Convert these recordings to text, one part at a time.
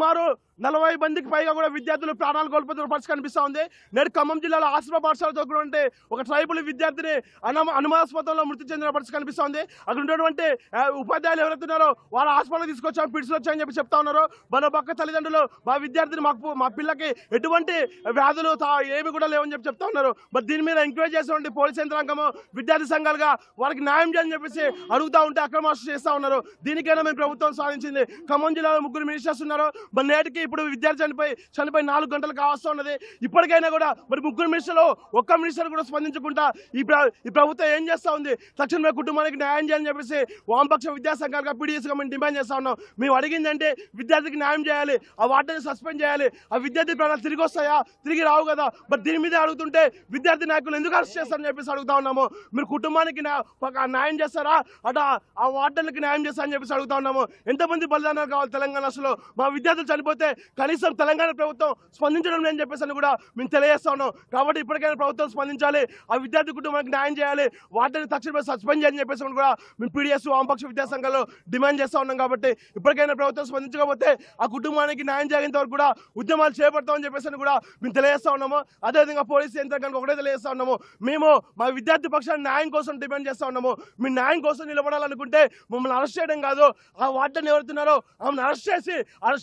సుమారు 40 మందికి పైగా కూడా విద్యార్థులు ప్రాణాలు కోల్పోతున్న పరిస్థితి కనిపిస్తూ ఉంది. నేడు ఖమ్మం జిల్లాలో ఆశ్రమ పాఠశాలలో చదువుకున్నటువంటి ఒక ట్రైబల్ విద్యార్థిని అనుమానాస్పదంలో మృతి చెందిన పరిస్థితి కనిపిస్తోంది. అక్కడ ఉన్నటువంటి ఉపాధ్యాయులు ఎవరైతే ఉన్నారో వాళ్ళ హాస్పిటల్ తీసుకొచ్చాం, పిడుసులు వచ్చాయని చెప్పి చెప్తా ఉన్నారు. మరో పక్క తల్లిదండ్రులు మా విద్యార్థిని మా పిల్లకి ఎటువంటి వ్యాధులు ఏమి కూడా లేవని చెప్పి చెప్తా ఉన్నారు. మరి దీని మీద ఎంక్వైరీ చేసినటువంటి పోలీస్ యంత్రాంగము విద్యార్థి సంఘాలుగా వాళ్ళకి న్యాయం చేయాలని చెప్పేసి అడుగుతా ఉంటే అక్రమార్షణ చేస్తా ఉన్నారు. దీనికైనా మేము ప్రభుత్వం సాధించింది. ఖమ్మం జిల్లాలో 3 మినిస్టర్స్ ఉన్నారు. మరి నేటికి ఇప్పుడు విద్యార్థి చనిపోయి 4 గంటలు కావస్తూ ఉన్నది. ఇప్పటికైనా కూడా మరి 3 మినిస్టర్లు ఒక్క మినిస్టర్ కూడా స్పందించకుండా ఈ ప్రభుత్వం ఏం చేస్తా ఉంది? తక్షణమే కుటుంబానికి న్యాయం చేయాలని చెప్పేసి వామపక్ష విద్యా సంఘాలుగా పీడీఎస్గా మేము డిమాండ్ చేస్తా ఉన్నాం. మేము అడిగిందంటే విద్యార్థికి న్యాయం చేయాలి, ఆ వార్డెన్ని సస్పెండ్ చేయాలి. ఆ విద్యార్థి ప్రాణాలు తిరిగి వస్తాయా? తిరిగి రావు కదా. మరి దీని మీద అడుగుతుంటే విద్యార్థి నాయకులు ఎందుకు అరెస్ట్ చేస్తారని చెప్పేసి అడుగుతా ఉన్నాము. మీరు కుటుంబానికి న్యాయం చేస్తారా, అటు ఆ వార్డెన్లకి న్యాయం చేస్తారని చెప్పేసి అడుగుతా ఉన్నాము. ఎంతమంది బలిదానాలు కావాలి తెలంగాణ అసలు? మా విద్యార్థులు చనిపోతే కనీసం తెలంగాణ ప్రభుత్వం స్పందించడం లేని చెప్పేసి కూడా మేము తెలియజేస్తా ఉన్నాం. కాబట్టి ఇప్పటికైనా ప్రభుత్వం స్పందించాలి, ఆ విద్యార్థి కుటుంబానికి న్యాయం చేయాలి, వాటిని తక్షణమే సస్పెండ్ చేయాలని చెప్పేసి కూడా మేము పీడీఎస్ వామపక్ష విద్యా సంఘాలు డిమాండ్ చేస్తా ఉన్నాం. కాబట్టి ఇప్పటికైనా ప్రభుత్వం స్పందించకపోతే ఆ కుటుంబానికి న్యాయం చేసేంత వరకు కూడా ఉద్యమాలు చేపడతామని చెప్పేసి కూడా మేము తెలియజేస్తా ఉన్నాము. అదేవిధంగా పోలీసు యంత్రాంగానికి ఒకటే తెలియజేస్తా ఉన్నాము, మేము మా విద్యార్థి పక్షాన్ని న్యాయం కోసం డిమాండ్ చేస్తా ఉన్నాము. మీ న్యాయం కోసం నిలబడాలనుకుంటే మమ్మల్ని అరెస్ట్ చేయడం కాదు, ఆ వార్డెన్ ఎవరుతున్నారో ఆమెను అరెస్ట్ చేసి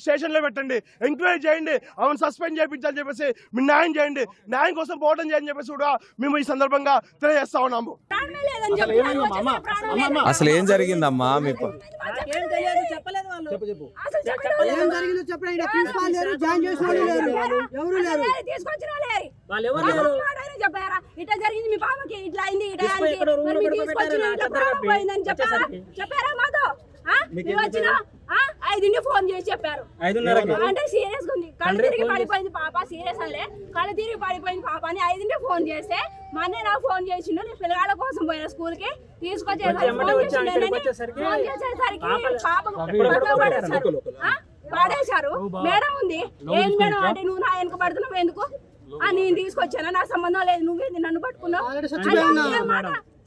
స్టేషన్లో పెట్టండి, ఎంక్వైరీ చేయండి, ఆమెను సస్పెండ్ చేయించాలని చెప్పేసి మీరు న్యాయం చేయండి, న్యాయం కోసం పోవడం చేయాలని చెప్పేసి కూడా మేము ఈ సందర్భంగా తెలియజేస్తా ఉన్నాము. అసలు ఏం జరిగిందమ్మా? మీకు చెప్పారా ఇట్లా జరిగింది, మీ పాపకి ఇట్లా అయింది, చెప్పారా మాతో? వచ్చిన 5 ఫోన్ చేసి చెప్పారు. అంటే సీరియస్ గా ఉంది, కళ్ళు తిరిగి పడిపోయింది పాప, సీరియస్ అలే కళ్ళు తిరిగి పడిపోయింది పాప అని 5 ఫోన్ చేస్తే మా అన్నయ్య నాకు ఫోన్ చేసిండు. నేను పిల్లగాళ్ళ కోసం పోయిన స్కూల్ కి తీసుకొచ్చేసరికి పడేశారు. మేడం ఉంది, ఏం మేడం అంటే నువ్వు నా వెనక పడుతున్నావు ఎందుకు? నేను తీసుకొచ్చాను, నా సంబంధం లేదు, నువ్వేంది నన్ను పట్టుకున్నావు?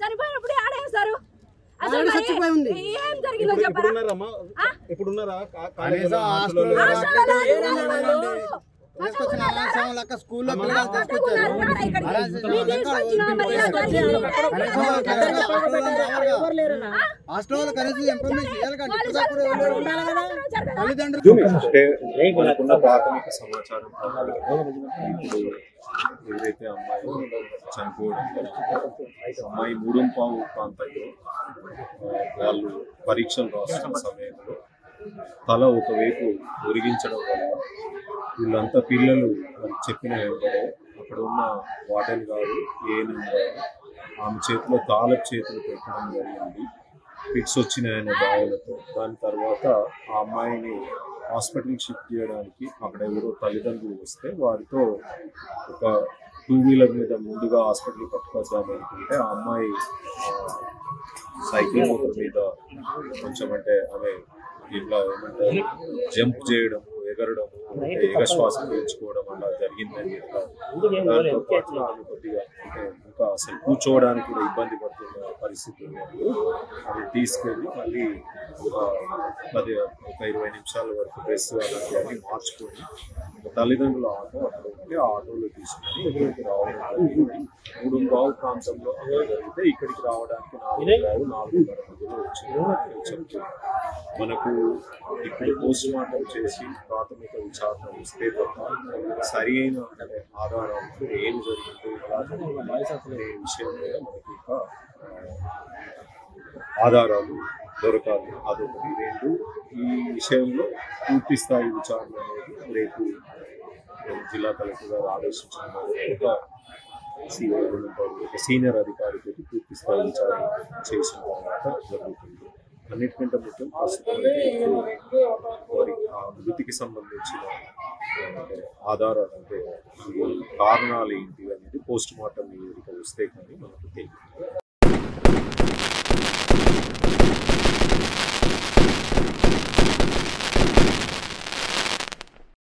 చనిపోయినప్పుడు ఆడేస్తారు. అసలు ఏం జరిగిందో చెప్పరా? ప్రాథమిక సమాచారం ఏదైతే అమ్మాయి చనిపోవడం, అమ్మాయి మూడంపావు ప్రాంతంలో వాళ్ళు పరీక్షలు రాస్తున్న సమయంలో తల ఒకవైపు ఒరిగించడం వల్ల వీళ్ళంతా పిల్లలు చెప్పిన వెంబడే అక్కడ ఉన్న వార్డెన్ గారు ఏఎన్ఎం గారు ఆమె చేతిలో తాళపు చేతులు పెట్టడం జరిగింది, ఫిట్స్ వచ్చినాయనే భావనతో. దాని తర్వాత ఆ అమ్మాయిని హాస్పిటల్కి షిఫ్ట్ చేయడానికి అక్కడ ఎవరో తల్లిదండ్రులు వస్తే వారితో ఒక 2 వీలర్ మీద ముందుగా హాస్పిటల్ పట్టుకొద్దాం అనుకుంటే ఆ అమ్మాయి సైకిల్ మోటార్ మీద కొంచెం అంటే ఆమె ఇట్లా ఏమంటారు జంప్ చేయడం, ఎగరడం, ఏకశ్వాస పీల్చుకోవడం అలా జరిగిందని దాంతో పాటు ఆమె కొద్దిగా అంటే ఇంకా అసలు కూర్చోవడానికి కూడా ఇబ్బంది పడుతున్న పరిస్థితి ఉన్నప్పుడు ఆమె తీసుకెళ్ళి మళ్ళీ ఒక 20 నిమిషాల వరకు డ్రెస్ అలాంటివన్నీ మార్చుకొని తల్లిదండ్రుల ఆటో అక్కడ ఉంటే ఆ ఆటోలో తీసుకొని ఇక్కడికి రావడం జరిగింది. 3:15 ప్రాంతంలో జరిగితే ఇక్కడికి రావడానికి 4:30 మధ్యలో వచ్చింది చెప్తుంది. మనకు ఇప్పుడు పోస్ట్ మార్టం చేసి ప్రాథమిక విచారణ ఇస్తే తప్ప సరి అయిన ఆధారాలు ఏం జరిగిందో ఎలా జరిగిందనే విషయం మీద మనకి ఇంకా ఆధారాలు దొరకాలి. అదొకటి. 2, ఈ విషయంలో పూర్తి స్థాయి విచారణ అనేది రేపు జిల్లా కలెక్టర్ గారు ఆదేశించిన సీనియర్ అధికారితో పూర్తి స్థాయి విచారణ చేసిన తర్వాత జరుగుతుంది. అన్నిటికంటే ముఖ్యం ప్రస్తుతం వారి ఆ మృతికి సంబంధించిన ఆధారాలు అంటే కారణాలు ఏంటి అనేది పోస్ట్ మార్టం నివేదిక వస్తే కానీ మనకు తెలియదు.